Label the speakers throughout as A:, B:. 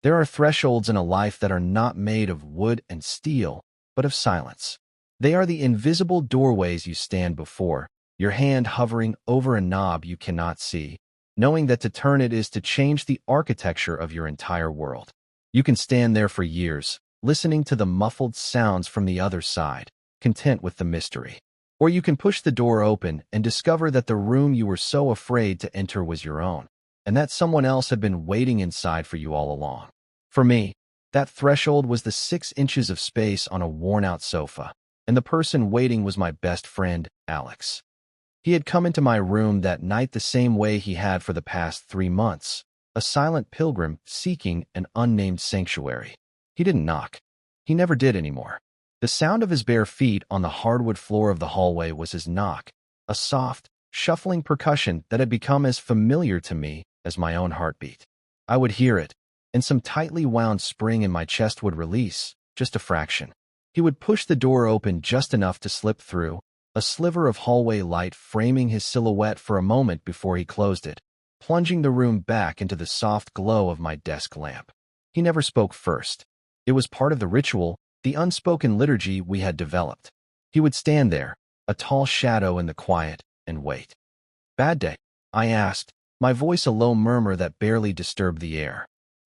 A: There are thresholds in a life that are not made of wood and steel, but of silence. They are the invisible doorways you stand before, your hand hovering over a knob you cannot see, knowing that to turn it is to change the architecture of your entire world. You can stand there for years, listening to the muffled sounds from the other side, content with the mystery. Or you can push the door open and discover that the room you were so afraid to enter was your own, and that someone else had been waiting inside for you all along. For me, that threshold was the 6 inches of space on a worn-out sofa, and the person waiting was my best friend, Alex. He had come into my room that night the same way he had for the past 3 months, a silent pilgrim seeking an unnamed sanctuary. He didn't knock. He never did anymore. The sound of his bare feet on the hardwood floor of the hallway was his knock, a soft, shuffling percussion that had become as familiar to me as my own heartbeat. I would hear it, and some tightly wound spring in my chest would release, just a fraction. He would push the door open just enough to slip through, a sliver of hallway light framing his silhouette for a moment before he closed it, plunging the room back into the soft glow of my desk lamp. He never spoke first. It was part of the ritual, the unspoken liturgy we had developed. He would stand there, a tall shadow in the quiet, and wait. "Bad day?" I asked, my voice a low murmur that barely disturbed the air.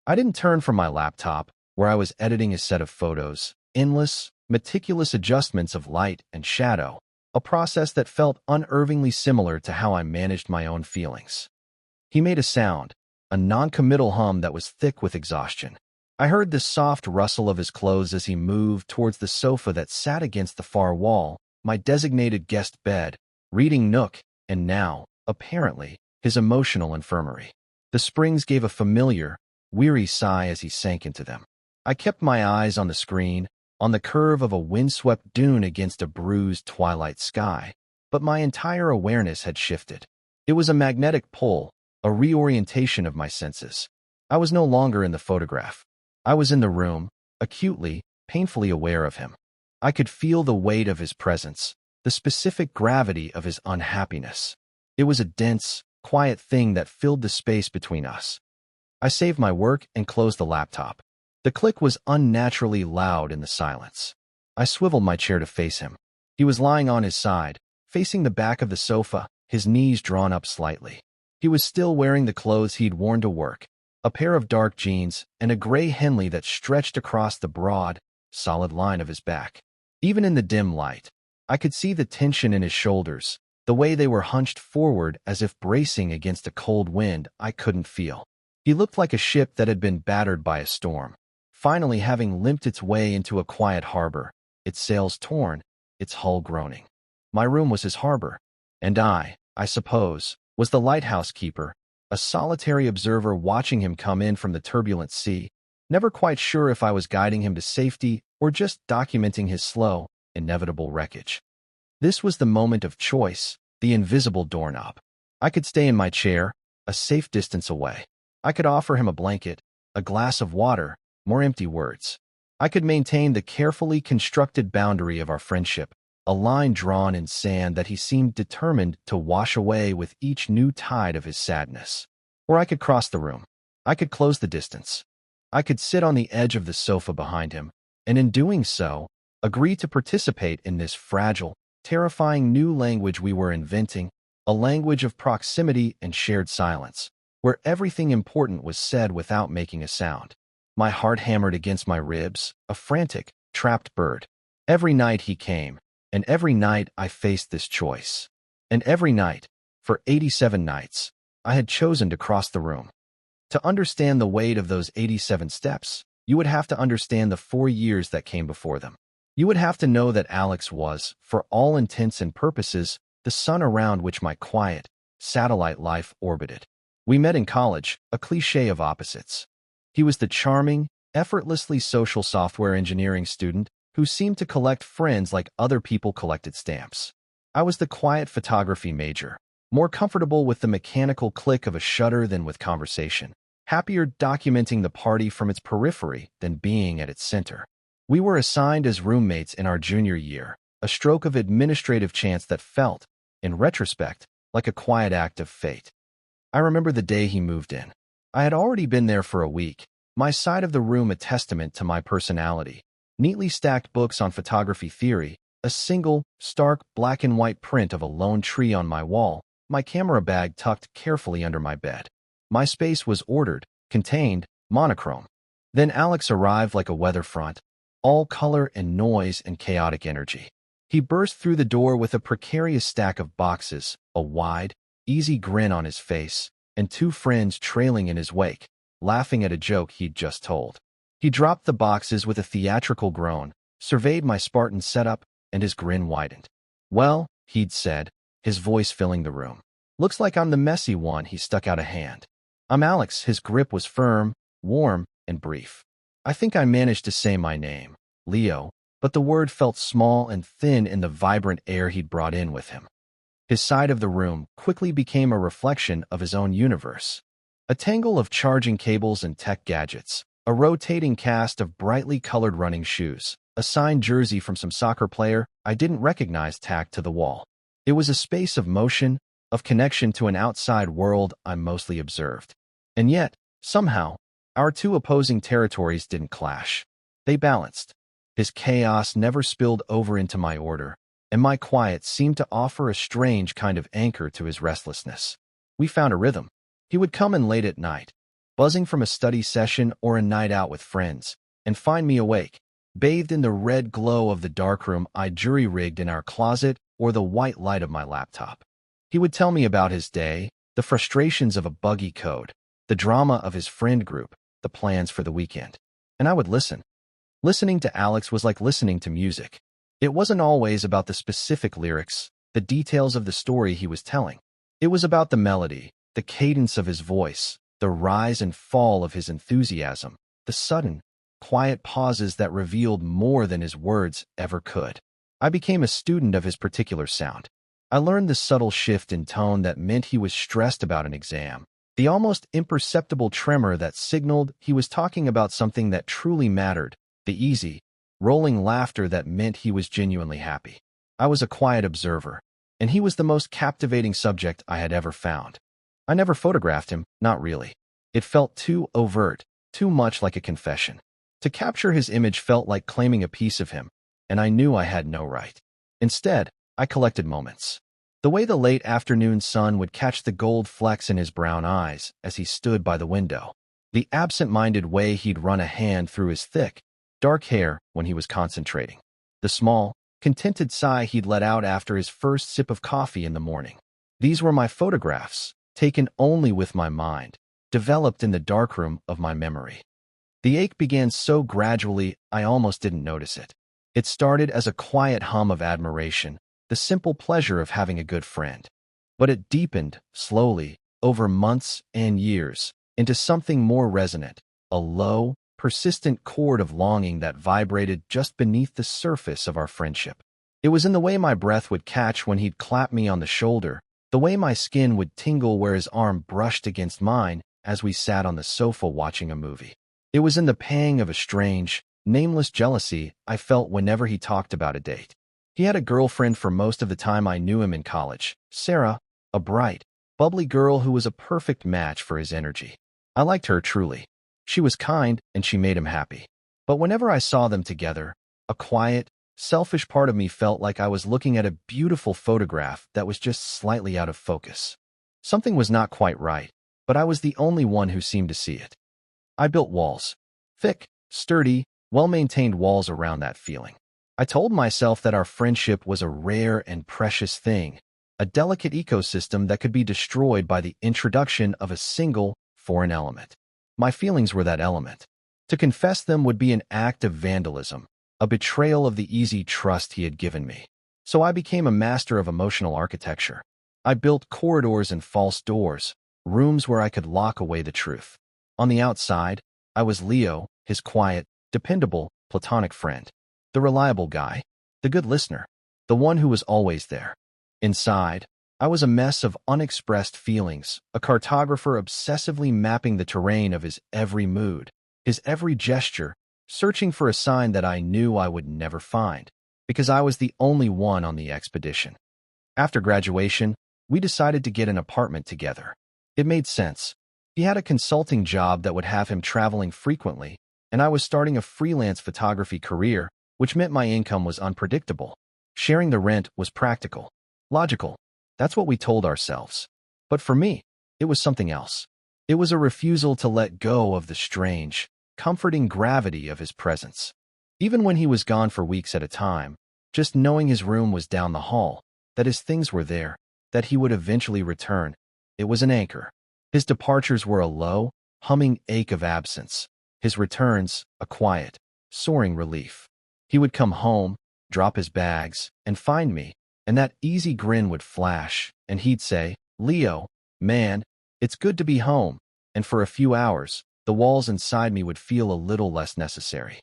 A: I didn't turn from my laptop, where I was editing a set of photos, endless, meticulous adjustments of light and shadow, a process that felt unnervingly similar to how I managed my own feelings. He made a sound, a non-committal hum that was thick with exhaustion. I heard the soft rustle of his clothes as he moved towards the sofa that sat against the far wall, my designated guest bed, reading nook, and now, apparently, his emotional infirmary. The springs gave a familiar, weary sigh as he sank into them. I kept my eyes on the screen, on the curve of a windswept dune against a bruised twilight sky, but my entire awareness had shifted. It was a magnetic pull, a reorientation of my senses. I was no longer in the photograph. I was in the room, acutely, painfully aware of him. I could feel the weight of his presence, the specific gravity of his unhappiness. It was a dense, quiet thing that filled the space between us. I saved my work and closed the laptop. The click was unnaturally loud in the silence. I swiveled my chair to face him. He was lying on his side, facing the back of the sofa, his knees drawn up slightly. He was still wearing the clothes he'd worn to work, a pair of dark jeans and a gray Henley that stretched across the broad, solid line of his back. Even in the dim light, I could see the tension in his shoulders, the way they were hunched forward as if bracing against a cold wind I couldn't feel. He looked like a ship that had been battered by a storm, finally having limped its way into a quiet harbor, its sails torn, its hull groaning. My room was his harbor, and I suppose, was the lighthouse keeper, a solitary observer watching him come in from the turbulent sea, never quite sure if I was guiding him to safety or just documenting his slow, inevitable wreckage. This was the moment of choice, the invisible doorknob. I could stay in my chair, a safe distance away. I could offer him a blanket, a glass of water, more empty words. I could maintain the carefully constructed boundary of our friendship, a line drawn in sand that he seemed determined to wash away with each new tide of his sadness. Or I could cross the room. I could close the distance. I could sit on the edge of the sofa behind him, and in doing so, agree to participate in this fragile, terrifying new language we were inventing, a language of proximity and shared silence, where everything important was said without making a sound. My heart hammered against my ribs, a frantic, trapped bird. Every night he came, and every night I faced this choice. And every night, for 87 nights, I had chosen to cross the room. To understand the weight of those 87 steps, you would have to understand the 4 years that came before them. You would have to know that Alex was, for all intents and purposes, the sun around which my quiet, satellite life orbited. We met in college, a cliché of opposites. He was the charming, effortlessly social software engineering student who seemed to collect friends like other people collected stamps. I was the quiet photography major, more comfortable with the mechanical click of a shutter than with conversation, happier documenting the party from its periphery than being at its center. We were assigned as roommates in our junior year, a stroke of administrative chance that felt, in retrospect, like a quiet act of fate. I remember the day he moved in. I had already been there for a week, My side of the room a testament to my personality. Neatly stacked books on photography theory, a single, stark black and white print of a lone tree on my wall, my camera bag tucked carefully under my bed. My space was ordered, contained, monochrome. Then Alex arrived like a weather front, all color and noise and chaotic energy. He burst through the door with a precarious stack of boxes, a wide, easy grin on his face, and two friends trailing in his wake, laughing at a joke he'd just told. He dropped the boxes with a theatrical groan, surveyed my Spartan setup, and his grin widened. "Well," he'd said, his voice filling the room. "Looks like I'm the messy one." He stuck out a hand. "I'm Alex." His grip was firm, warm, and brief. I think I managed to say my name, Leo, but the word felt small and thin in the vibrant air he'd brought in with him. His side of the room quickly became a reflection of his own universe. A tangle of charging cables and tech gadgets, a rotating cast of brightly colored running shoes, a signed jersey from some soccer player I didn't recognize tacked to the wall. It was a space of motion, of connection to an outside world I mostly observed. And yet, somehow, our two opposing territories didn't clash. They balanced. His chaos never spilled over into my order, and my quiet seemed to offer a strange kind of anchor to his restlessness. We found a rhythm. He would come in late at night, buzzing from a study session or a night out with friends, and find me awake, bathed in the red glow of the darkroom I'd jury-rigged in our closet or the white light of my laptop. He would tell me about his day, the frustrations of a buggy code, the drama of his friend group, the plans for the weekend. And I would listen. Listening to Alex was like listening to music. It wasn't always about the specific lyrics, the details of the story he was telling. It was about the melody, the cadence of his voice, the rise and fall of his enthusiasm, the sudden, quiet pauses that revealed more than his words ever could. I became a student of his particular sound. I learned the subtle shift in tone that meant he was stressed about an exam, the almost imperceptible tremor that signaled he was talking about something that truly mattered, the easy, rolling laughter that meant he was genuinely happy. I was a quiet observer, and he was the most captivating subject I had ever found. I never photographed him, not really. It felt too overt, too much like a confession. To capture his image felt like claiming a piece of him, and I knew I had no right. Instead, I collected moments. The way the late afternoon sun would catch the gold flecks in his brown eyes as he stood by the window. The absent-minded way he'd run a hand through his thick, dark hair when he was concentrating. The small, contented sigh he'd let out after his first sip of coffee in the morning. These were my photographs, taken only with my mind, developed in the darkroom of my memory. The ache began so gradually I almost didn't notice it. It started as a quiet hum of admiration, the simple pleasure of having a good friend. But it deepened, slowly, over months and years, into something more resonant, a low, persistent chord of longing that vibrated just beneath the surface of our friendship. It was in the way my breath would catch when he'd clap me on the shoulder, the way my skin would tingle where his arm brushed against mine as we sat on the sofa watching a movie. It was in the pang of a strange, nameless jealousy I felt whenever he talked about a date. He had a girlfriend for most of the time I knew him in college, Sarah, a bright, bubbly girl who was a perfect match for his energy. I liked her truly. She was kind and she made him happy. But whenever I saw them together, a quiet, selfish part of me felt like I was looking at a beautiful photograph that was just slightly out of focus. Something was not quite right, but I was the only one who seemed to see it. I built walls. Thick, sturdy, well-maintained walls around that feeling. I told myself that our friendship was a rare and precious thing, a delicate ecosystem that could be destroyed by the introduction of a single, foreign element. My feelings were that element. To confess them would be an act of vandalism, a betrayal of the easy trust he had given me. So I became a master of emotional architecture. I built corridors and false doors, rooms where I could lock away the truth. On the outside, I was Leo, his quiet, dependable, platonic friend. The reliable guy, the good listener, the one who was always there. Inside, I was a mess of unexpressed feelings, a cartographer obsessively mapping the terrain of his every mood, his every gesture, searching for a sign that I knew I would never find, because I was the only one on the expedition. After graduation, we decided to get an apartment together. It made sense. He had a consulting job that would have him traveling frequently, and I was starting a freelance photography career, which meant my income was unpredictable. Sharing the rent was practical. Logical. That's what we told ourselves. But for me, it was something else. It was a refusal to let go of the strange, comforting gravity of his presence. Even when he was gone for weeks at a time, just knowing his room was down the hall, that his things were there, that he would eventually return, it was an anchor. His departures were a low, humming ache of absence. His returns, a quiet, soaring relief. He would come home, drop his bags, and find me, and that easy grin would flash, and he'd say, "Leo, man, it's good to be home," and for a few hours, the walls inside me would feel a little less necessary.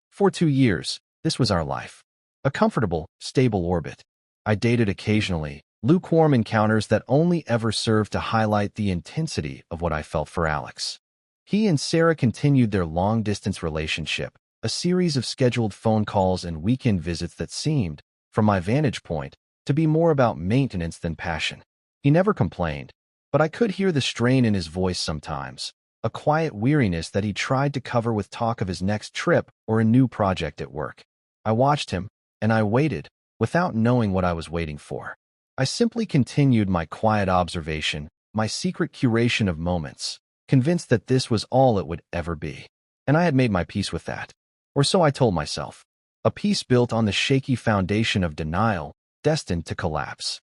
A: For 2 years, this was our life. A comfortable, stable orbit. I dated occasionally, lukewarm encounters that only ever served to highlight the intensity of what I felt for Alex. He and Sarah continued their long-distance relationship, a series of scheduled phone calls and weekend visits that seemed, from my vantage point, to be more about maintenance than passion. He never complained, but I could hear the strain in his voice sometimes, a quiet weariness that he tried to cover with talk of his next trip or a new project at work. I watched him, and I waited, without knowing what I was waiting for. I simply continued my quiet observation, my secret curation of moments, convinced that this was all it would ever be. And I had made my peace with that. Or so I told myself. A peace built on the shaky foundation of denial, destined to collapse.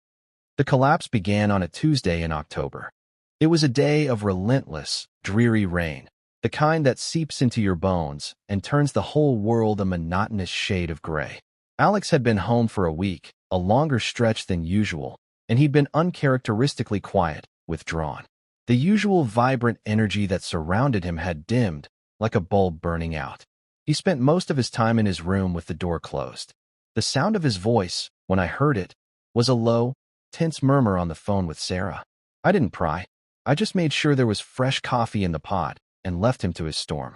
A: The collapse began on a Tuesday in October. It was a day of relentless, dreary rain, the kind that seeps into your bones and turns the whole world a monotonous shade of gray. Alex had been home for a week, a longer stretch than usual, and he'd been uncharacteristically quiet, withdrawn. The usual vibrant energy that surrounded him had dimmed, like a bulb burning out. He spent most of his time in his room with the door closed. The sound of his voice, when I heard it, was a low, tense murmur on the phone with Sarah. I didn't pry. I just made sure there was fresh coffee in the pot and left him to his storm.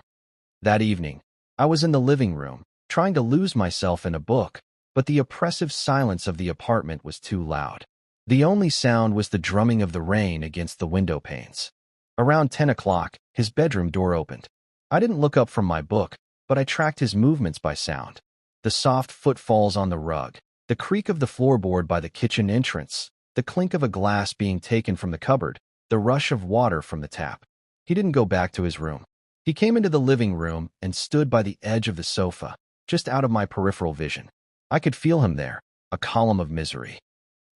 A: That evening, I was in the living room, trying to lose myself in a book, but the oppressive silence of the apartment was too loud. The only sound was the drumming of the rain against the window panes. Around 10 o'clock, his bedroom door opened. I didn't look up from my book, but I tracked his movements by sound. The soft footfalls on the rug, the creak of the floorboard by the kitchen entrance, the clink of a glass being taken from the cupboard, the rush of water from the tap. He didn't go back to his room. He came into the living room and stood by the edge of the sofa, just out of my peripheral vision. I could feel him there, a column of misery.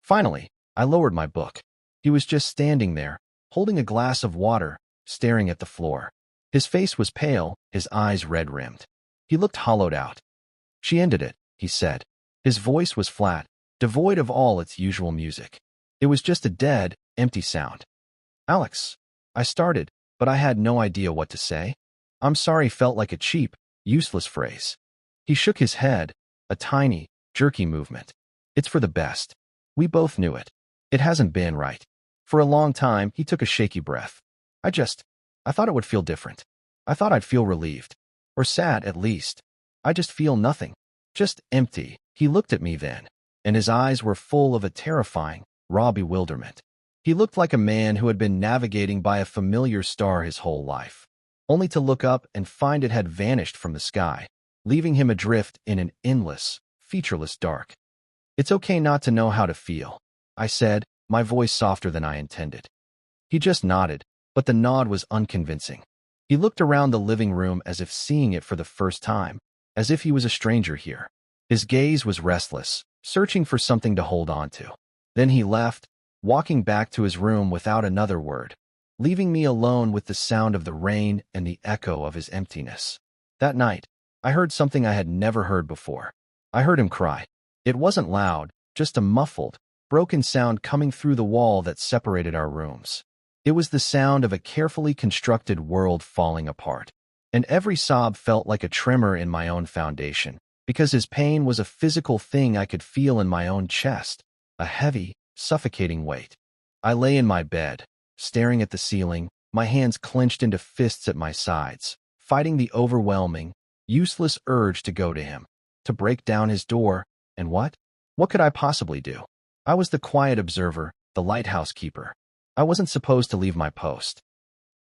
A: Finally, I lowered my book. He was just standing there, holding a glass of water, staring at the floor. His face was pale, his eyes red-rimmed. He looked hollowed out. "She ended it," he said. His voice was flat, devoid of all its usual music. It was just a dead, empty sound. "Alex," I started, but I had no idea what to say. "I'm sorry" felt like a cheap, useless phrase. He shook his head, a tiny, jerky movement. "It's for the best. We both knew it. It hasn't been right." For a long time, he took a shaky breath. I thought it would feel different. I thought I'd feel relieved. Or sad, at least. I just feel nothing. Just empty. He looked at me then, and his eyes were full of a terrifying, raw bewilderment. He looked like a man who had been navigating by a familiar star his whole life, only to look up and find it had vanished from the sky, leaving him adrift in an endless, featureless dark. "It's okay not to know how to feel," I said, my voice softer than I intended. He just nodded, but the nod was unconvincing. He looked around the living room as if seeing it for the first time, as if he was a stranger here. His gaze was restless, searching for something to hold on to. Then he left, walking back to his room without another word, leaving me alone with the sound of the rain and the echo of his emptiness. That night, I heard something I had never heard before. I heard him cry. It wasn't loud, just a muffled, broken sound coming through the wall that separated our rooms. It was the sound of a carefully constructed world falling apart, and every sob felt like a tremor in my own foundation, because his pain was a physical thing I could feel in my own chest, a heavy, suffocating weight. I lay in my bed, staring at the ceiling, my hands clenched into fists at my sides, fighting the overwhelming, useless urge to go to him, to break down his door, and what? What could I possibly do? I was the quiet observer, the lighthouse keeper. I wasn't supposed to leave my post.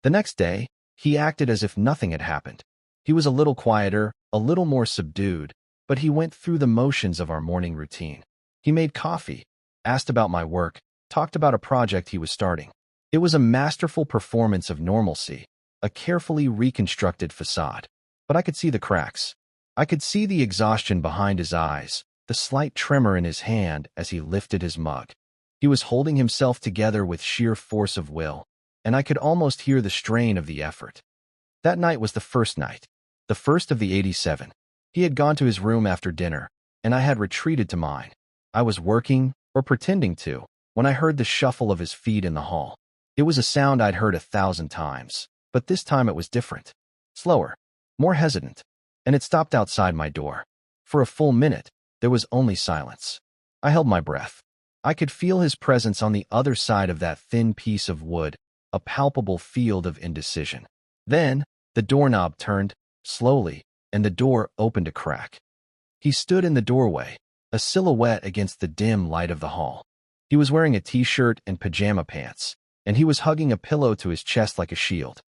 A: The next day, he acted as if nothing had happened. He was a little quieter, a little more subdued, but he went through the motions of our morning routine. He made coffee, asked about my work, talked about a project he was starting. It was a masterful performance of normalcy, a carefully reconstructed facade. But I could see the cracks. I could see the exhaustion behind his eyes, the slight tremor in his hand as he lifted his mug. He was holding himself together with sheer force of will, and I could almost hear the strain of the effort. That night was the first night, the first of the 87. He had gone to his room after dinner, and I had retreated to mine. I was working, or pretending to, when I heard the shuffle of his feet in the hall. It was a sound I'd heard 1,000 times, but this time it was different. Slower, more hesitant, and it stopped outside my door. For a full minute, there was only silence. I held my breath. I could feel his presence on the other side of that thin piece of wood, a palpable field of indecision. Then, the doorknob turned, slowly, and the door opened a crack. He stood in the doorway, a silhouette against the dim light of the hall. He was wearing a t-shirt and pajama pants, and he was hugging a pillow to his chest like a shield.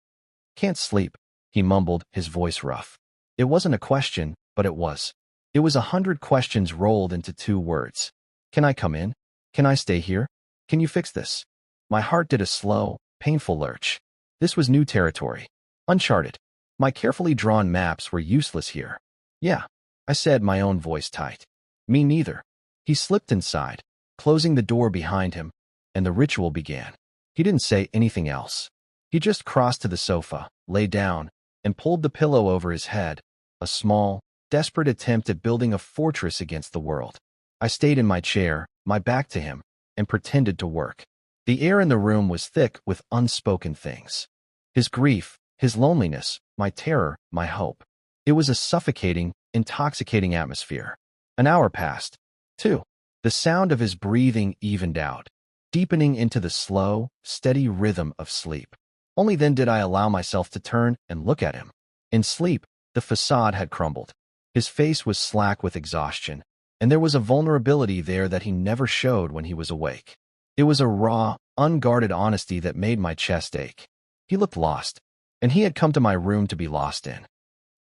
A: "Can't sleep," he mumbled, his voice rough. It wasn't a question, but it was. It was 100 questions rolled into 2 words. "Can I come in? Can I stay here? Can you fix this?" My heart did a slow, painful lurch. This was new territory. Uncharted. My carefully drawn maps were useless here. "Yeah," I said, my own voice tight. "Me neither." He slipped inside, closing the door behind him, and the ritual began. He didn't say anything else. He just crossed to the sofa, lay down, and pulled the pillow over his head, a small, desperate attempt at building a fortress against the world. I stayed in my chair, my back to him, and pretended to work. The air in the room was thick with unspoken things. His grief, his loneliness, my terror, my hope. It was a suffocating, intoxicating atmosphere. An hour passed. 2. The sound of his breathing evened out, deepening into the slow, steady rhythm of sleep. Only then did I allow myself to turn and look at him. In sleep, the facade had crumbled. His face was slack with exhaustion, and there was a vulnerability there that he never showed when he was awake. It was a raw, unguarded honesty that made my chest ache. He looked lost, and he had come to my room to be lost in.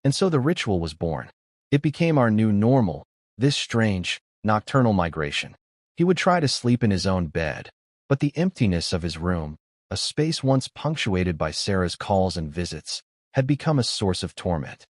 A: And so the ritual was born. It became our new normal, this strange, nocturnal migration. He would try to sleep in his own bed, but the emptiness of his room, a space once punctuated by Sarah's calls and visits, had become a source of torment.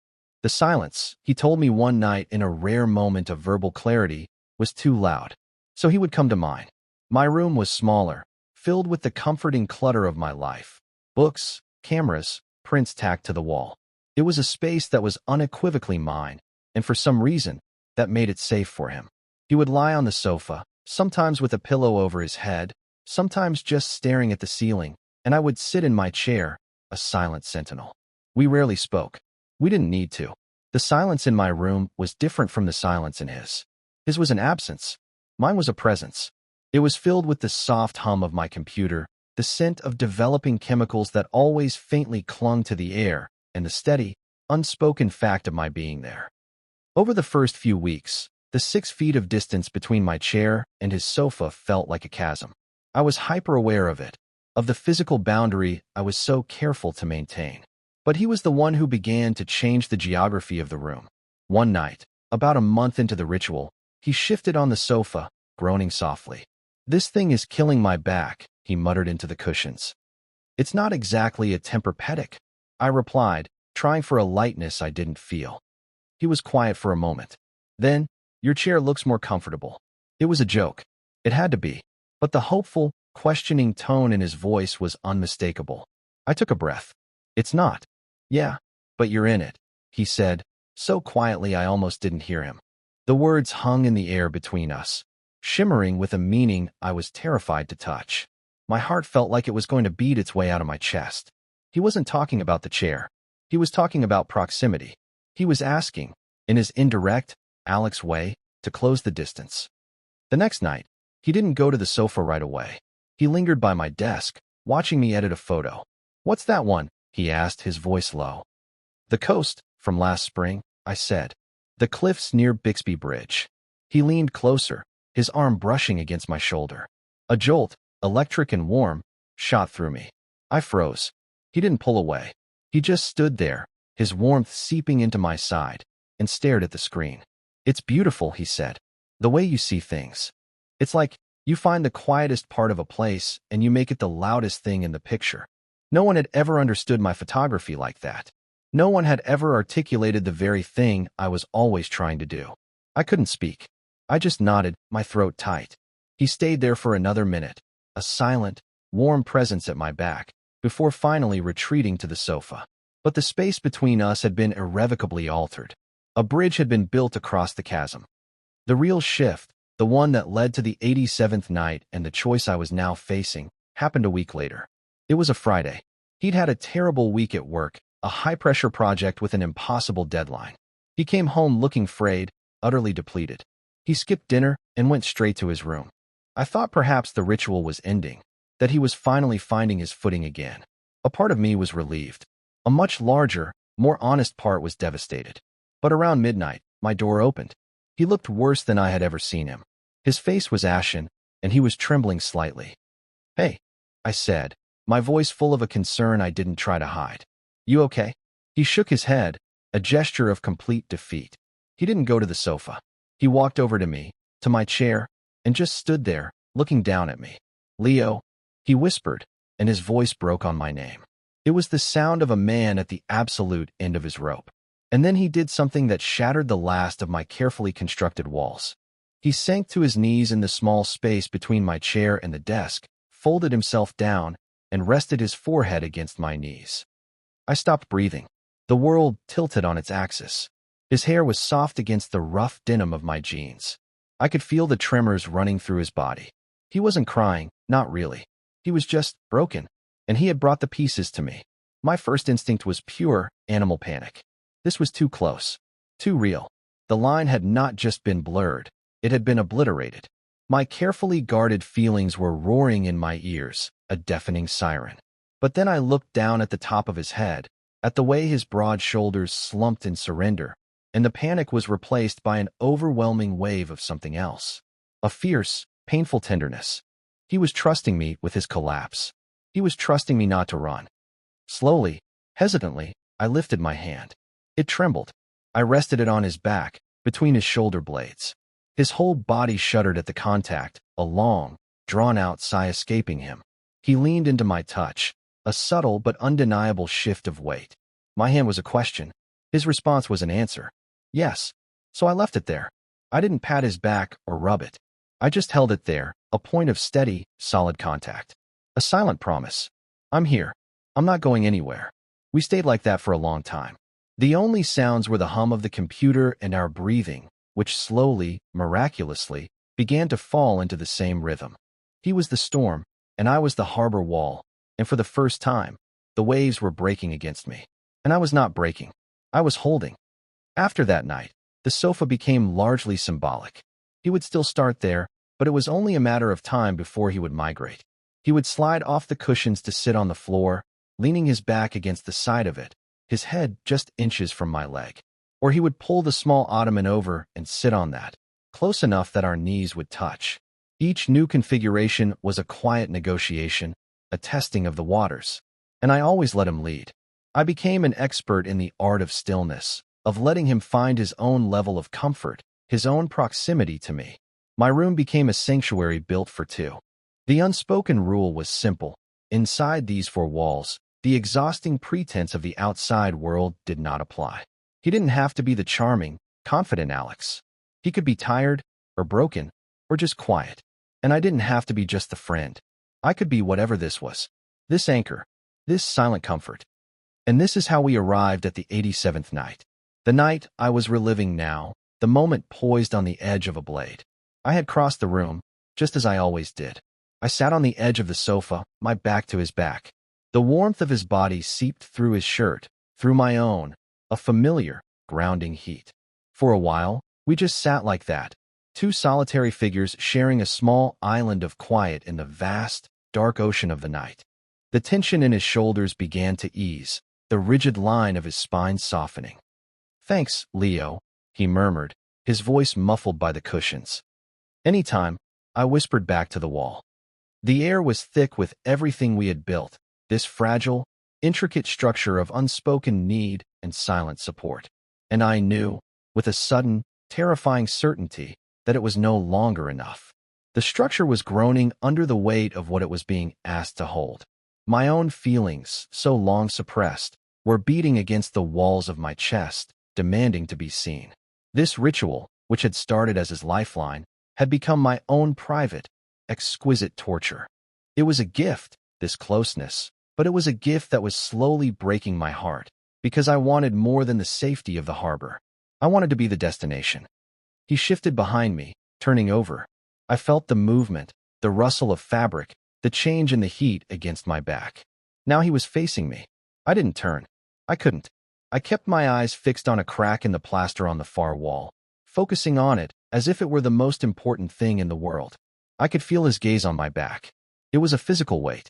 A: The silence, he told me one night in a rare moment of verbal clarity, was too loud. So he would come to mine. My room was smaller, filled with the comforting clutter of my life. Books, cameras, prints tacked to the wall. It was a space that was unequivocally mine, and for some reason, that made it safe for him. He would lie on the sofa, sometimes with a pillow over his head, sometimes just staring at the ceiling, and I would sit in my chair, a silent sentinel. We rarely spoke. We didn't need to. The silence in my room was different from the silence in his. His was an absence. Mine was a presence. It was filled with the soft hum of my computer, the scent of developing chemicals that always faintly clung to the air, and the steady, unspoken fact of my being there. Over the first few weeks, the 6 feet of distance between my chair and his sofa felt like a chasm. I was hyper-aware of it, of the physical boundary I was so careful to maintain. But he was the one who began to change the geography of the room. One night, about a month into the ritual, he shifted on the sofa, groaning softly. "This thing is killing my back," he muttered into the cushions. "It's not exactly a Tempur-Pedic," I replied, trying for a lightness I didn't feel. He was quiet for a moment. Then, "Your chair looks more comfortable." It was a joke. It had to be. But the hopeful, questioning tone in his voice was unmistakable. I took a breath. "It's not." "Yeah, but you're in it," he said, so quietly I almost didn't hear him. The words hung in the air between us, shimmering with a meaning I was terrified to touch. My heart felt like it was going to beat its way out of my chest. He wasn't talking about the chair. He was talking about proximity. He was asking, in his indirect, Alex way, to close the distance. The next night, he didn't go to the sofa right away. He lingered by my desk, watching me edit a photo. "What's that one?" he asked, his voice low. "The coast, from last spring," I said. "The cliffs near Bixby Bridge." He leaned closer, his arm brushing against my shoulder. A jolt, electric and warm, shot through me. I froze. He didn't pull away. He just stood there, his warmth seeping into my side, and stared at the screen. "It's beautiful," he said. "The way you see things. It's like you find the quietest part of a place and you make it the loudest thing in the picture." No one had ever understood my photography like that. No one had ever articulated the very thing I was always trying to do. I couldn't speak. I just nodded, my throat tight. He stayed there for another minute, a silent, warm presence at my back, before finally retreating to the sofa. But the space between us had been irrevocably altered. A bridge had been built across the chasm. The real shift, the one that led to the 87th night and the choice I was now facing, happened a week later. It was a Friday. He'd had a terrible week at work, a high-pressure project with an impossible deadline. He came home looking frayed, utterly depleted. He skipped dinner and went straight to his room. I thought perhaps the ritual was ending, that he was finally finding his footing again. A part of me was relieved. A much larger, more honest part was devastated. But around midnight, my door opened. He looked worse than I had ever seen him. His face was ashen, and he was trembling slightly. "Hey," I said, my voice full of a concern I didn't try to hide. "You okay?" He shook his head, a gesture of complete defeat. He didn't go to the sofa. He walked over to me, to my chair, and just stood there, looking down at me. "Leo," he whispered, and his voice broke on my name. It was the sound of a man at the absolute end of his rope. And then he did something that shattered the last of my carefully constructed walls. He sank to his knees in the small space between my chair and the desk, folded himself down, and rested his forehead against my knees. I stopped breathing. The world tilted on its axis. His hair was soft against the rough denim of my jeans. I could feel the tremors running through his body. He wasn't crying, not really. He was just broken, and he had brought the pieces to me. My first instinct was pure animal panic. This was too close, too real. The line had not just been blurred, it had been obliterated. My carefully guarded feelings were roaring in my ears, a deafening siren. But then I looked down at the top of his head, at the way his broad shoulders slumped in surrender, and the panic was replaced by an overwhelming wave of something else. A fierce, painful tenderness. He was trusting me with his collapse. He was trusting me not to run. Slowly, hesitantly, I lifted my hand. It trembled. I rested it on his back, between his shoulder blades. His whole body shuddered at the contact, a long, drawn-out sigh escaping him. He leaned into my touch, a subtle but undeniable shift of weight. My hand was a question. His response was an answer. Yes. So I left it there. I didn't pat his back or rub it. I just held it there, a point of steady, solid contact. A silent promise. I'm here. I'm not going anywhere. We stayed like that for a long time. The only sounds were the hum of the computer and our breathing, which slowly, miraculously, began to fall into the same rhythm. He was the storm, and I was the harbor wall, and for the first time, the waves were breaking against me. And I was not breaking. I was holding. After that night, the sofa became largely symbolic. He would still start there, but it was only a matter of time before he would migrate. He would slide off the cushions to sit on the floor, leaning his back against the side of it, his head just inches from my leg. Or he would pull the small ottoman over and sit on that, close enough that our knees would touch. Each new configuration was a quiet negotiation, a testing of the waters. And I always let him lead. I became an expert in the art of stillness, of letting him find his own level of comfort, his own proximity to me. My room became a sanctuary built for two. The unspoken rule was simple. Inside these four walls, the exhausting pretense of the outside world did not apply. He didn't have to be the charming, confident Alex. He could be tired, or broken, or just quiet. And I didn't have to be just the friend. I could be whatever this was. This anchor. This silent comfort. And this is how we arrived at the 87th night. The night I was reliving now, the moment poised on the edge of a blade. I had crossed the room, just as I always did. I sat on the edge of the sofa, my back to his back. The warmth of his body seeped through his shirt, through my own, a familiar, grounding heat. For a while, we just sat like that, two solitary figures sharing a small island of quiet in the vast, dark ocean of the night. The tension in his shoulders began to ease, the rigid line of his spine softening. "Thanks, Leo," he murmured, his voice muffled by the cushions. "Anytime," I whispered back to the wall. The air was thick with everything we had built, this fragile, intricate structure of unspoken need and silent support. And I knew, with a sudden, terrifying certainty, that it was no longer enough. The structure was groaning under the weight of what it was being asked to hold. My own feelings, so long suppressed, were beating against the walls of my chest, demanding to be seen. This ritual, which had started as his lifeline, had become my own private, exquisite torture. It was a gift, this closeness, but it was a gift that was slowly breaking my heart, because I wanted more than the safety of the harbor. I wanted to be the destination. He shifted behind me, turning over. I felt the movement, the rustle of fabric, the change in the heat against my back. Now he was facing me. I didn't turn. I couldn't. I kept my eyes fixed on a crack in the plaster on the far wall, focusing on it as if it were the most important thing in the world. I could feel his gaze on my back. It was a physical weight.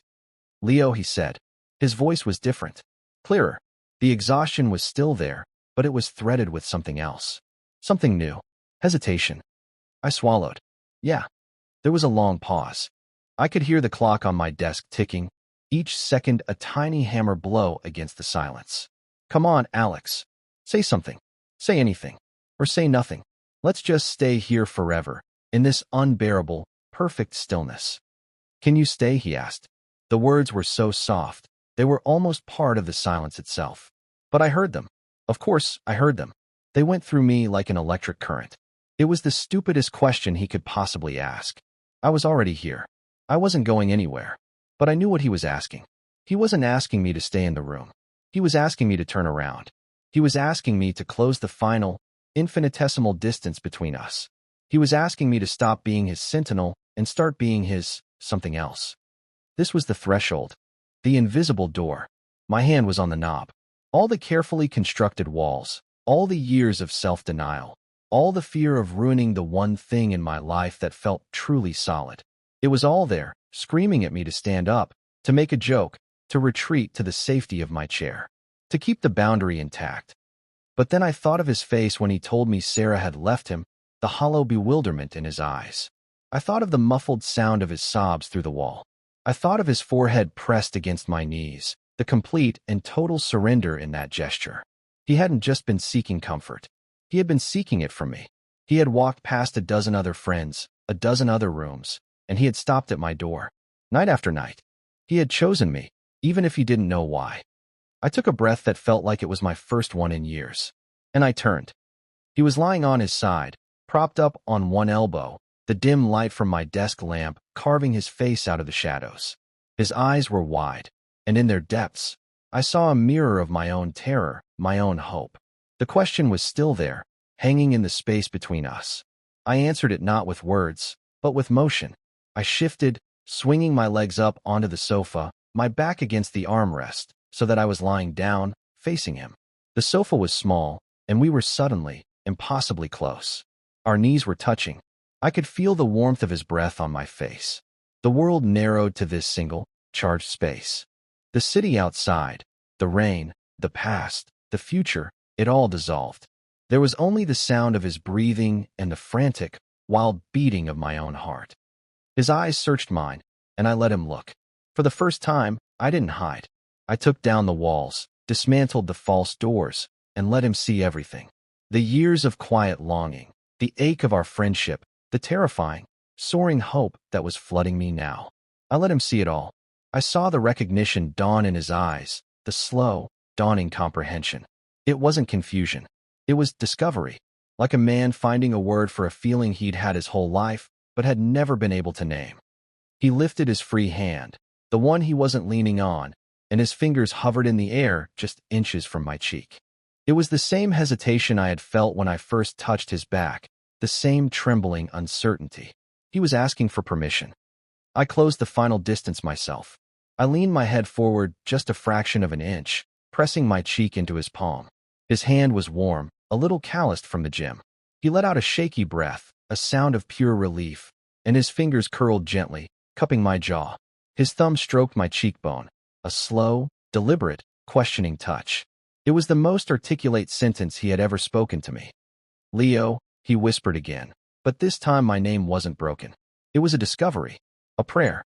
A: "Leo," he said. His voice was different, clearer. The exhaustion was still there, but it was threaded with something else. Something new. Hesitation. I swallowed. Yeah. There was a long pause. I could hear the clock on my desk ticking, each second a tiny hammer blow against the silence. "Come on, Alex. Say something. Say anything. Or say nothing. Let's just stay here forever, in this unbearable, perfect stillness." "Can you stay?" he asked. The words were so soft, they were almost part of the silence itself. But I heard them. Of course, I heard them. They went through me like an electric current. It was the stupidest question he could possibly ask. I was already here. I wasn't going anywhere. But I knew what he was asking. He wasn't asking me to stay in the room. He was asking me to turn around. He was asking me to close the final, infinitesimal distance between us. He was asking me to stop being his sentinel and start being his something else. This was the threshold, the invisible door. My hand was on the knob. All the carefully constructed walls, all the years of self-denial, all the fear of ruining the one thing in my life that felt truly solid. It was all there, screaming at me to stand up, to make a joke, to retreat to the safety of my chair, to keep the boundary intact. But then I thought of his face when he told me Sarah had left him, the hollow bewilderment in his eyes. I thought of the muffled sound of his sobs through the wall. I thought of his forehead pressed against my knees, the complete and total surrender in that gesture. He hadn't just been seeking comfort. He had been seeking it from me. He had walked past a dozen other friends, a dozen other rooms, and he had stopped at my door, night after night. He had chosen me, even if he didn't know why. I took a breath that felt like it was my first one in years. And I turned. He was lying on his side, propped up on one elbow, the dim light from my desk lamp carving his face out of the shadows. His eyes were wide, and in their depths, I saw a mirror of my own terror, my own hope. The question was still there, hanging in the space between us. I answered it not with words, but with motion. I shifted, swinging my legs up onto the sofa, my back against the armrest, so that I was lying down, facing him. The sofa was small, and we were suddenly, impossibly close. Our knees were touching. I could feel the warmth of his breath on my face. The world narrowed to this single, charged space. The city outside, the rain, the past, the future, it all dissolved. There was only the sound of his breathing and the frantic, wild beating of my own heart. His eyes searched mine, and I let him look. For the first time, I didn't hide. I took down the walls, dismantled the false doors, and let him see everything. The years of quiet longing, the ache of our friendship, the terrifying, soaring hope that was flooding me now. I let him see it all. I saw the recognition dawn in his eyes, the slow, dawning comprehension. It wasn't confusion. It was discovery, like a man finding a word for a feeling he'd had his whole life, but had never been able to name. He lifted his free hand, the one he wasn't leaning on, and his fingers hovered in the air just inches from my cheek. It was the same hesitation I had felt when I first touched his back, the same trembling uncertainty. He was asking for permission. I closed the final distance myself. I leaned my head forward just a fraction of an inch, pressing my cheek into his palm. His hand was warm, a little calloused from the gym. He let out a shaky breath, a sound of pure relief, and his fingers curled gently, cupping my jaw. His thumb stroked my cheekbone, a slow, deliberate, questioning touch. It was the most articulate sentence he had ever spoken to me. "Leo," he whispered again, but this time my name wasn't broken. It was a discovery, a prayer.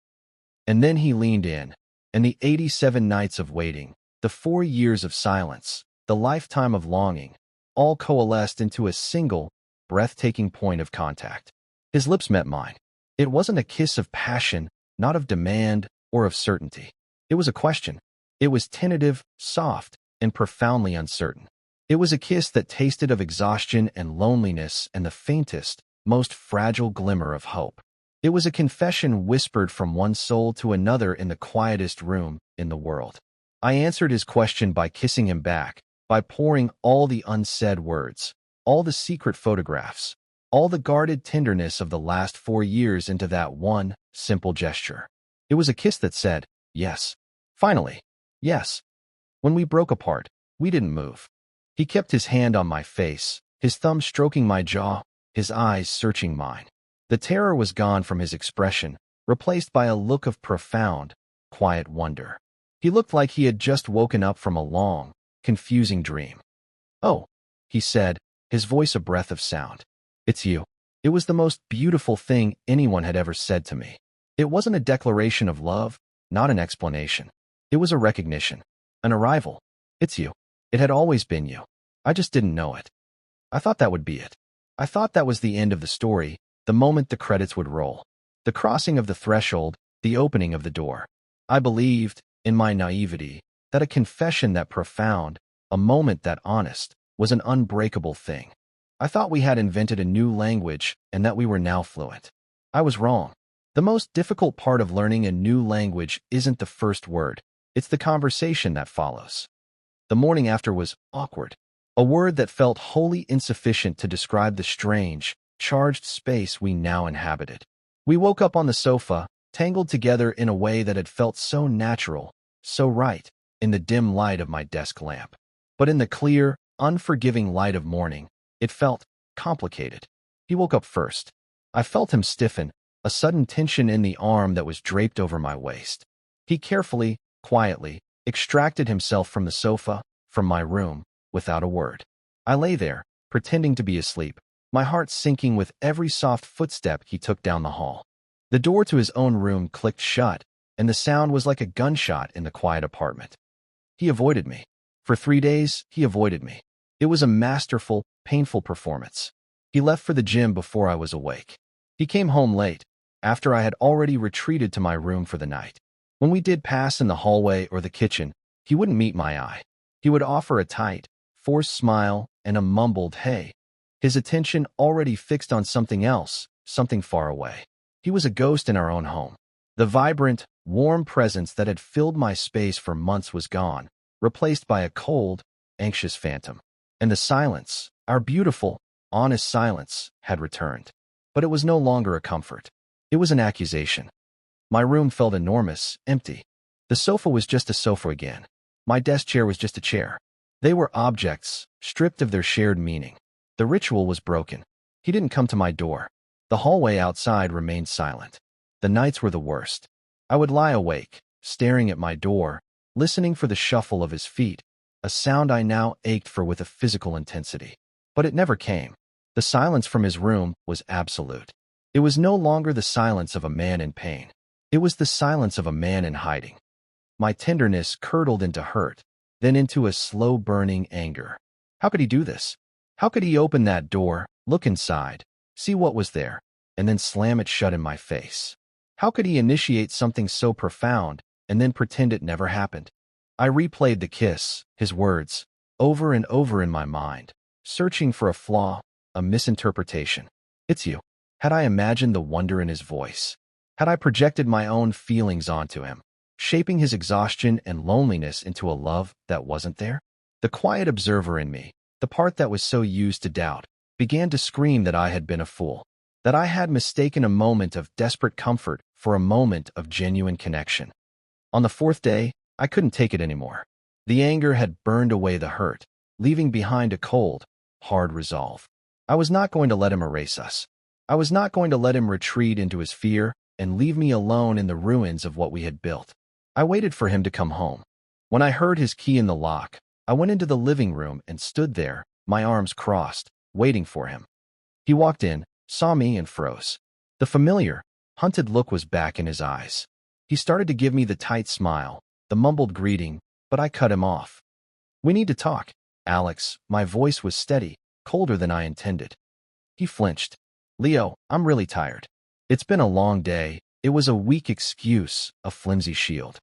A: And then he leaned in, and the 87 nights of waiting, The 4 years of silence, the lifetime of longing, all coalesced into a single, breathtaking point of contact. His lips met mine. It wasn't a kiss of passion, not of demand or of certainty. It was a question. It was tentative, soft, and profoundly uncertain. It was a kiss that tasted of exhaustion and loneliness and the faintest, most fragile glimmer of hope. It was a confession whispered from one soul to another in the quietest room in the world. I answered his question by kissing him back, by pouring all the unsaid words, all the secret photographs, all the guarded tenderness of the last 4 years into that one simple gesture. It was a kiss that said, yes. Finally, yes. When we broke apart, we didn't move. He kept his hand on my face, his thumb stroking my jaw, his eyes searching mine. The terror was gone from his expression, replaced by a look of profound, quiet wonder. He looked like he had just woken up from a long, confusing dream. "Oh," he said, his voice a breath of sound. "It's you." It was the most beautiful thing anyone had ever said to me. It wasn't a declaration of love, not an explanation. It was a recognition, an arrival. "It's you. It had always been you. I just didn't know it." I thought that would be it. I thought that was the end of the story, the moment the credits would roll. The crossing of the threshold, the opening of the door. I believed, in my naivety, that a confession that profound, a moment that honest, was an unbreakable thing. I thought we had invented a new language and that we were now fluent. I was wrong. The most difficult part of learning a new language isn't the first word. It's the conversation that follows. The morning after was awkward, a word that felt wholly insufficient to describe the strange, charged space we now inhabited. We woke up on the sofa, tangled together in a way that had felt so natural, so right, in the dim light of my desk lamp. But in the clear, unforgiving light of morning, it felt complicated. He woke up first. I felt him stiffen, a sudden tension in the arm that was draped over my waist. He carefully, quietly, extracted himself from the sofa, from my room, without a word. I lay there, pretending to be asleep, my heart sinking with every soft footstep he took down the hall. The door to his own room clicked shut, and the sound was like a gunshot in the quiet apartment. He avoided me. For 3 days, he avoided me. It was a masterful, painful performance. He left for the gym before I was awake. He came home late, after I had already retreated to my room for the night. When we did pass in the hallway or the kitchen, he wouldn't meet my eye. He would offer a tight, forced smile and a mumbled hey. His attention already fixed on something else, something far away. He was a ghost in our own home. The vibrant, warm presence that had filled my space for months was gone, replaced by a cold, anxious phantom. And the silence, our beautiful, honest silence, had returned. But it was no longer a comfort. It was an accusation. My room felt enormous, empty. The sofa was just a sofa again. My desk chair was just a chair. They were objects, stripped of their shared meaning. The ritual was broken. He didn't come to my door. The hallway outside remained silent. The nights were the worst. I would lie awake, staring at my door, listening for the shuffle of his feet, a sound I now ached for with a physical intensity. But it never came. The silence from his room was absolute. It was no longer the silence of a man in pain. It was the silence of a man in hiding. My tenderness curdled into hurt, then into a slow-burning anger. How could he do this? How could he open that door, look inside, see what was there, and then slam it shut in my face? How could he initiate something so profound and then pretend it never happened? I replayed the kiss, his words, over and over in my mind, searching for a flaw, a misinterpretation. "It's you." Had I imagined the wonder in his voice? Had I projected my own feelings onto him, shaping his exhaustion and loneliness into a love that wasn't there? The quiet observer in me, the part that was so used to doubt, began to scream that I had been a fool, that I had mistaken a moment of desperate comfort for a moment of genuine connection. On the 4th day, I couldn't take it anymore. The anger had burned away the hurt, leaving behind a cold, hard resolve. I was not going to let him erase us. I was not going to let him retreat into his fear and leave me alone in the ruins of what we had built. I waited for him to come home. When I heard his key in the lock, I went into the living room and stood there, my arms crossed, waiting for him. He walked in, saw me, and froze. The familiar, hunted look was back in his eyes. He started to give me the tight smile, the mumbled greeting, but I cut him off. We need to talk, Alex. My voice was steady, colder than I intended. He flinched. Leo, I'm really tired. It's been a long day. It was a weak excuse, a flimsy shield.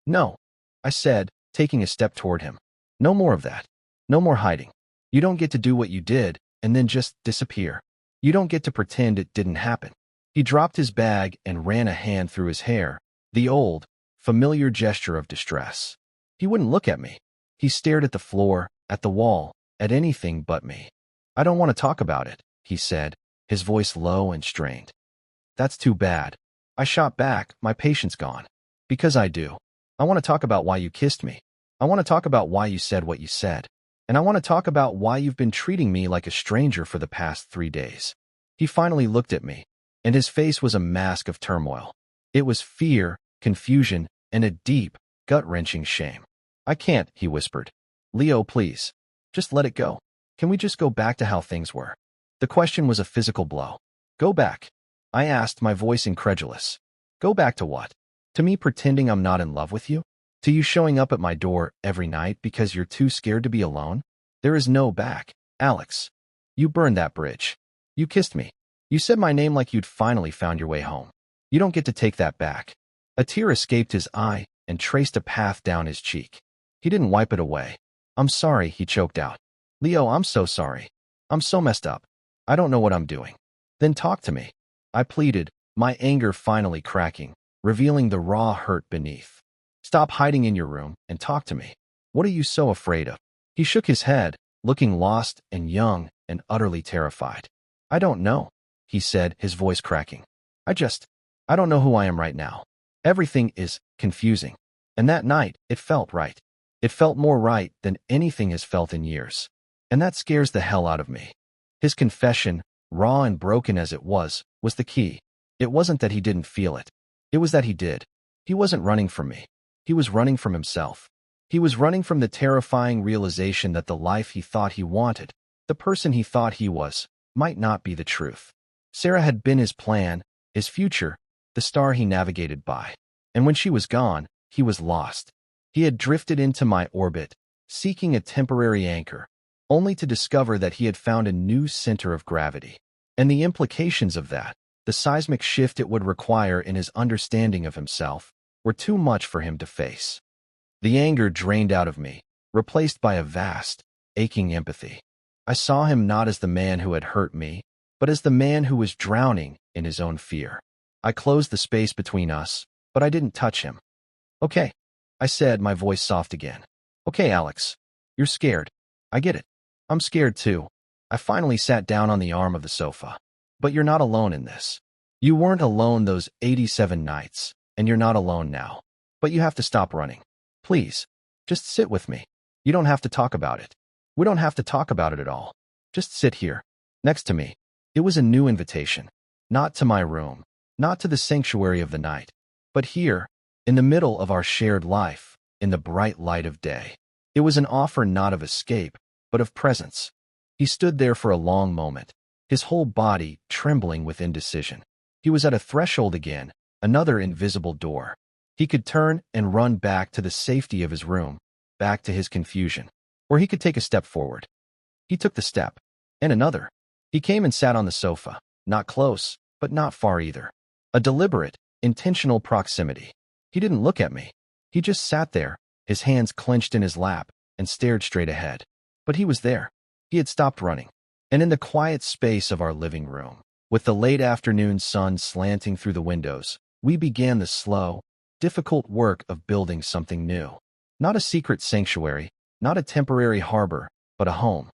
A: No, I said, taking a step toward him. No more of that. No more hiding. You don't get to do what you did and then just disappear. You don't get to pretend it didn't happen. He dropped his bag and ran a hand through his hair, the old, familiar gesture of distress. He wouldn't look at me. He stared at the floor, at the wall, at anything but me. I don't want to talk about it, he said, his voice low and strained. That's too bad. I shot back, my patience gone. Because I do. I want to talk about why you kissed me. I want to talk about why you said what you said. And I want to talk about why you've been treating me like a stranger for the past 3 days. He finally looked at me, and his face was a mask of turmoil. It was fear, confusion, and a deep, gut-wrenching shame. I can't, he whispered. Leo, please. Just let it go. Can we just go back to how things were? The question was a physical blow. Go back. I asked, my voice incredulous. Go back to what? To me pretending I'm not in love with you? To you showing up at my door every night because you're too scared to be alone? There is no back, Alex. You burned that bridge. You kissed me. You said my name like you'd finally found your way home. You don't get to take that back. A tear escaped his eye and traced a path down his cheek. He didn't wipe it away. I'm sorry, he choked out. Leo, I'm so sorry. I'm so messed up. I don't know what I'm doing. Then talk to me. I pleaded, my anger finally cracking, revealing the raw hurt beneath. Stop hiding in your room and talk to me. What are you so afraid of? He shook his head, looking lost and young and utterly terrified. I don't know, he said, his voice cracking. I don't know who I am right now. Everything is confusing. And that night, it felt right. It felt more right than anything has felt in years. And that scares the hell out of me. His confession, raw and broken as it was the key. It wasn't that he didn't feel it. It was that he did. He wasn't running from me. He was running from himself. He was running from the terrifying realization that the life he thought he wanted, the person he thought he was, might not be the truth. Sarah had been his plan, his future, the star he navigated by. And when she was gone, he was lost. He had drifted into my orbit, seeking a temporary anchor, only to discover that he had found a new center of gravity. And the implications of that, the seismic shift it would require in his understanding of himself, were too much for him to face. The anger drained out of me, replaced by a vast, aching empathy. I saw him not as the man who had hurt me, but as the man who was drowning in his own fear. I closed the space between us, but I didn't touch him. Okay, I said, my voice soft again. Okay, Alex. You're scared. I get it. I'm scared too. I finally sat down on the arm of the sofa. But you're not alone in this. You weren't alone those 87 nights, and you're not alone now. But you have to stop running. Please, just sit with me. You don't have to talk about it. We don't have to talk about it at all. Just sit here, next to me. It was a new invitation. Not to my room, not to the sanctuary of the night, but here, in the middle of our shared life, in the bright light of day. It was an offer not of escape, but of presence. He stood there for a long moment, his whole body trembling with indecision. He was at a threshold again, another invisible door. He could turn and run back to the safety of his room, back to his confusion, or he could take a step forward. He took the step, and another. He came and sat on the sofa, not close, but not far either. A deliberate, intentional proximity. He didn't look at me. He just sat there, his hands clenched in his lap, and stared straight ahead. But he was there. He had stopped running. And in the quiet space of our living room, with the late afternoon sun slanting through the windows, we began the slow, difficult work of building something new. Not a secret sanctuary, not a temporary harbor, but a home.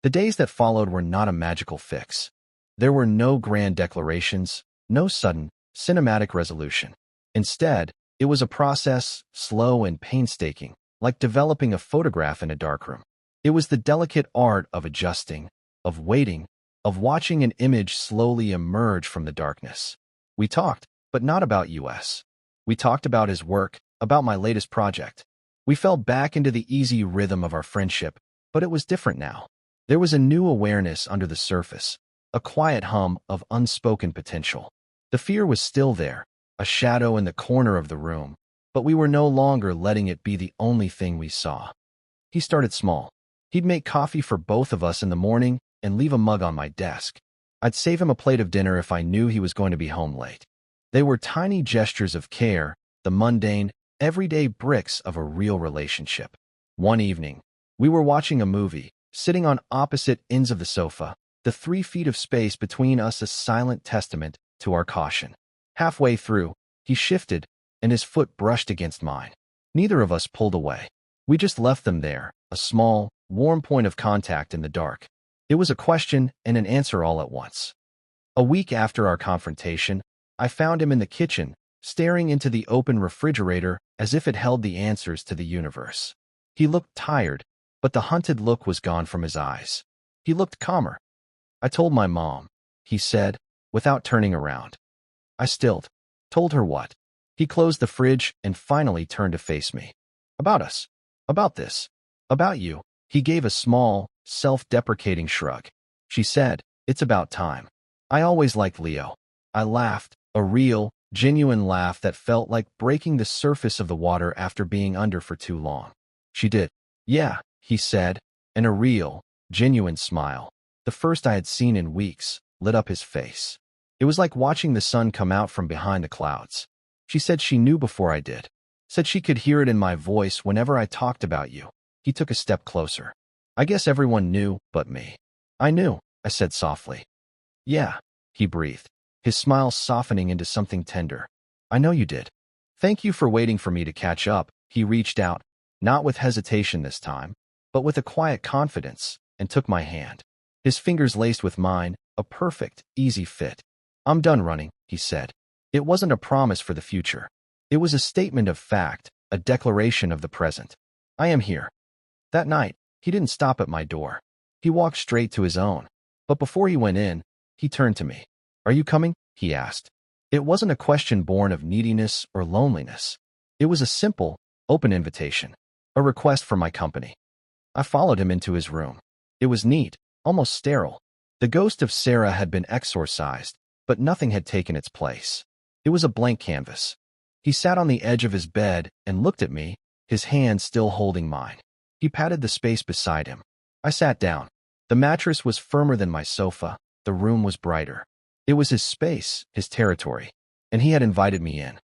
A: The days that followed were not a magical fix. There were no grand declarations, no sudden, cinematic resolution. Instead, it was a process, slow and painstaking, like developing a photograph in a darkroom. It was the delicate art of adjusting, of waiting, of watching an image slowly emerge from the darkness. We talked, but not about us. We talked about his work, about my latest project. We fell back into the easy rhythm of our friendship, but it was different now. There was a new awareness under the surface, a quiet hum of unspoken potential. The fear was still there, a shadow in the corner of the room, but we were no longer letting it be the only thing we saw. He started small. He'd make coffee for both of us in the morning and leave a mug on my desk. I'd save him a plate of dinner if I knew he was going to be home late. They were tiny gestures of care, the mundane, everyday bricks of a real relationship. One evening, we were watching a movie, sitting on opposite ends of the sofa, the 3 feet of space between us a silent testament to our caution. Halfway through, he shifted, and his foot brushed against mine. Neither of us pulled away. We just left them there, a small, warm point of contact in the dark. It was a question and an answer all at once. A week after our confrontation, I found him in the kitchen, staring into the open refrigerator as if it held the answers to the universe. He looked tired, but the hunted look was gone from his eyes. He looked calmer. "I told my mom," he said, without turning around. I stilled. Told her what? He closed the fridge and finally turned to face me. "About us. About this. About you." He gave a small, self-deprecating shrug. She said, "It's about time. I always liked Leo." I laughed, a real, genuine laugh that felt like breaking the surface of the water after being under for too long. She did. "Yeah," he said, and a real, genuine smile, the first I had seen in weeks, lit up his face. It was like watching the sun come out from behind the clouds. She said she knew before I did. Said she could hear it in my voice whenever I talked about you. He took a step closer. "I guess everyone knew but me." "I knew," I said softly. "Yeah," he breathed, his smile softening into something tender. "I know you did. Thank you for waiting for me to catch up." He reached out, not with hesitation this time, but with a quiet confidence, and took my hand. His fingers laced with mine, a perfect, easy fit. "I'm done running," he said. It wasn't a promise for the future. It was a statement of fact, a declaration of the present. "I am here." That night, he didn't stop at my door. He walked straight to his own. But before he went in, he turned to me. "Are you coming?" he asked. It wasn't a question born of neediness or loneliness. It was a simple, open invitation, a request for my company. I followed him into his room. It was neat, almost sterile. The ghost of Sarah had been exorcised, but nothing had taken its place. It was a blank canvas. He sat on the edge of his bed and looked at me, his hand still holding mine. He patted the space beside him. I sat down. The mattress was firmer than my sofa. The room was brighter. It was his space, his territory, and he had invited me in.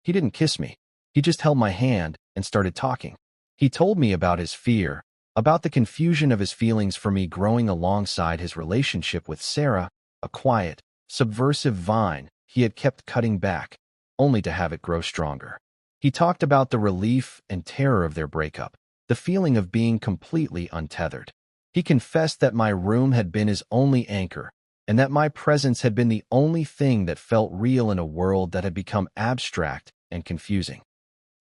A: He didn't kiss me. He just held my hand and started talking. He told me about his fear, about the confusion of his feelings for me growing alongside his relationship with Sarah, a quiet, subversive vine he had kept cutting back, only to have it grow stronger. He talked about the relief and terror of their breakup, the feeling of being completely untethered. He confessed that my room had been his only anchor, and that my presence had been the only thing that felt real in a world that had become abstract and confusing.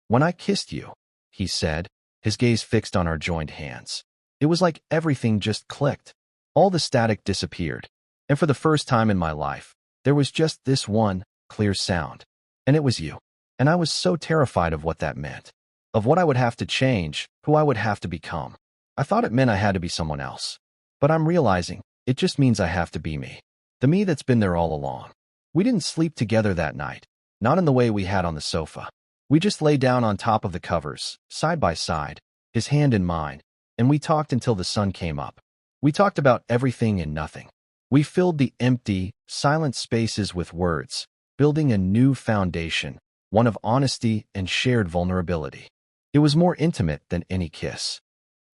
A: "When I kissed you," he said, his gaze fixed on our joined hands, "it was like everything just clicked. All the static disappeared, and for the first time in my life, there was just this one clear sound, and it was you." And I was so terrified of what that meant, of what I would have to change, who I would have to become. I thought it meant I had to be someone else. But I'm realizing it just means I have to be me, the me that's been there all along. We didn't sleep together that night, not in the way we had on the sofa. We just lay down on top of the covers, side by side, his hand in mine, and we talked until the sun came up. We talked about everything and nothing. We filled the empty, silent spaces with words, building a new foundation, one of honesty and shared vulnerability. It was more intimate than any kiss.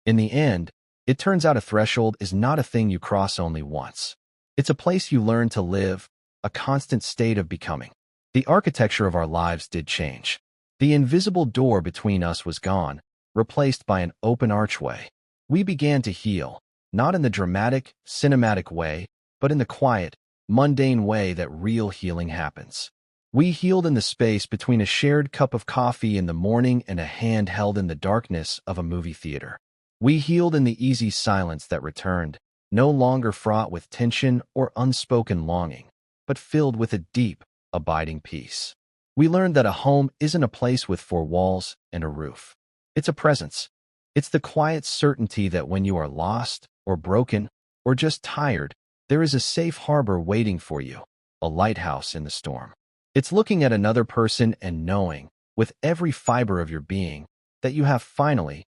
A: In the end, it turns out a threshold is not a thing you cross only once. It's a place you learn to live, a constant state of becoming. The architecture of our lives did change. The invisible door between us was gone, replaced by an open archway. We began to heal, not in the dramatic, cinematic way, but in the quiet, mundane way that real healing happens. We healed in the space between a shared cup of coffee in the morning and a hand held in the darkness of a movie theater. We healed in the easy silence that returned, no longer fraught with tension or unspoken longing, but filled with a deep, abiding peace. We learned that a home isn't a place with 4 walls and a roof. It's a presence. It's the quiet certainty that when you are lost, or broken, or just tired, there is a safe harbor waiting for you, a lighthouse in the storm. It's looking at another person and knowing, with every fiber of your being, that you have finally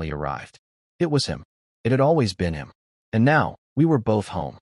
A: arrived. It was him. It had always been him. And now, we were both home.